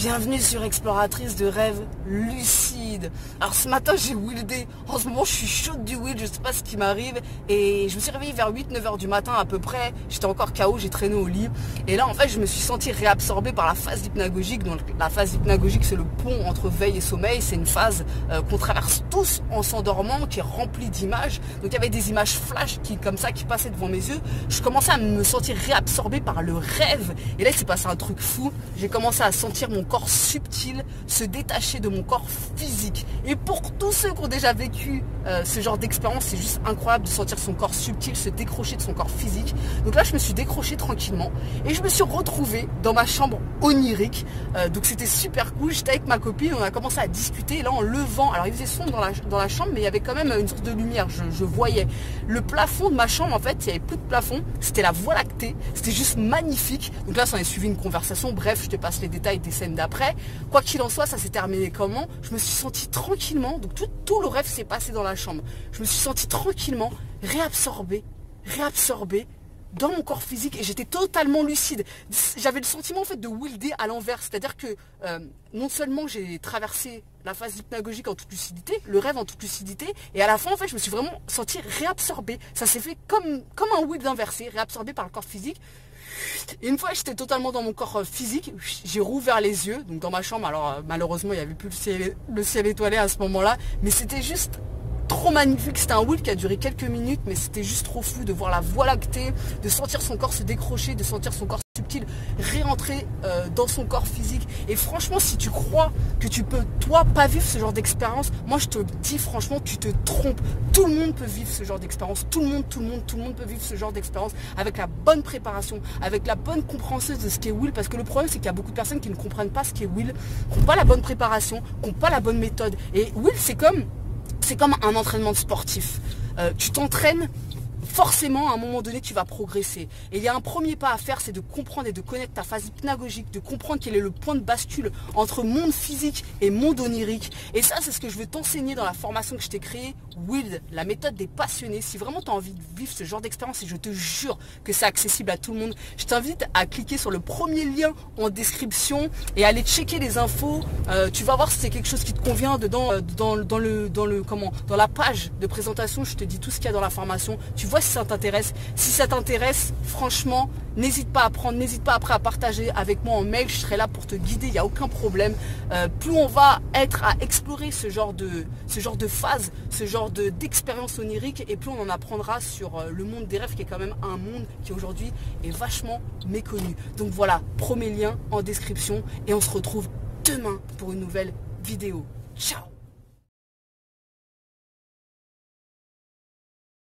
Bienvenue sur Exploratrice de rêves lucides. Alors ce matin j'ai wildé. En ce moment je suis chaude du wild, je sais pas ce qui m'arrive. Et je me suis réveillée vers 8-9 heures du matin à peu près. J'étais encore KO, j'ai traîné au lit. Et là en fait je me suis sentie réabsorbée par la phase hypnagogique. Donc la phase hypnagogique c'est le pont entre veille et sommeil. C'est une phase qu'on traverse tous en s'endormant, qui est remplie d'images. Donc il y avait des images flash qui passaient devant mes yeux. Je commençais à me sentir réabsorbée par le rêve. Et là il s'est passé un truc fou. J'ai commencé à sentir mon corps subtil se détacher de mon corps physique. Et pour tous ceux qui ont déjà vécu ce genre d'expérience, c'est juste incroyable de sentir son corps subtil se décrocher de son corps physique. Donc là je me suis décrochée tranquillement et je me suis retrouvée dans ma chambre onirique. Donc c'était super cool, j'étais avec ma copine, on a commencé à discuter. Et là en levant, alors il faisait sombre dans la chambre, mais il y avait quand même une sorte de lumière. Je voyais le plafond de ma chambre, en fait il n'y avait plus de plafond, c'était la Voie lactée, c'était juste magnifique. Donc là ça en est suivi une conversation, bref je te passe les détails des scènes d'après. Quoi qu'il en soit, ça s'est terminé comment? Je me suis sentie tranquillement, donc tout le rêve s'est passé dans la chambre. Je me suis sentie tranquillement réabsorbée dans mon corps physique et j'étais totalement lucide. J'avais le sentiment en fait de wilder à l'envers, c'est-à-dire que non seulement j'ai traversé la phase hypnagogique en toute lucidité, le rêve en toute lucidité, et à la fin en fait je me suis vraiment sentie réabsorbée. Ça s'est fait comme un wild inversé, réabsorbé par le corps physique. Et une fois j'étais totalement dans mon corps physique, j'ai rouvert les yeux, donc dans ma chambre. Alors malheureusement il n'y avait plus le ciel étoilé à ce moment-là, mais c'était juste trop magnifique. C'était un wild qui a duré quelques minutes, mais c'était juste trop fou de voir la Voie lactée, de sentir son corps se décrocher, de sentir son corps subtil réentrer dans son corps physique. Et franchement, si tu crois que tu peux toi pas vivre ce genre d'expérience, moi je te dis franchement tu te trompes. Tout le monde peut vivre ce genre d'expérience, tout le monde peut vivre ce genre d'expérience avec la bonne préparation, avec la bonne compréhension de ce qu'est will. Parce que le problème c'est qu'il y a beaucoup de personnes qui ne comprennent pas ce qu'est will, qui n'ont pas la bonne préparation, qui n'ont pas la bonne méthode. Et will c'est comme un entraînement sportif. Tu t'entraînes, forcément à un moment donné tu vas progresser. Et il y a un premier pas à faire, c'est de comprendre et de connaître ta phase hypnagogique, de comprendre quel est le point de bascule entre monde physique et monde onirique. Et ça c'est ce que je veux t'enseigner dans la formation que je t'ai créée, Wild, la méthode des passionnés. Si vraiment tu as envie de vivre ce genre d'expérience, et je te jure que c'est accessible à tout le monde, je t'invite à cliquer sur le premier lien en description et aller checker les infos. Tu vas voir si c'est quelque chose qui te convient dedans, dans la page de présentation, je te dis tout ce qu'il y a dans la formation. Tu vois si ça t'intéresse. Si ça t'intéresse, franchement, n'hésite pas à prendre, n'hésite pas après à partager avec moi en mail, je serai là pour te guider, il n'y a aucun problème. Plus on va être à explorer ce genre de phase, ce genre d'expérience onirique, et plus on en apprendra sur le monde des rêves, qui est quand même un monde qui aujourd'hui est vachement méconnu. Donc voilà, premier lien en description et on se retrouve demain pour une nouvelle vidéo. Ciao!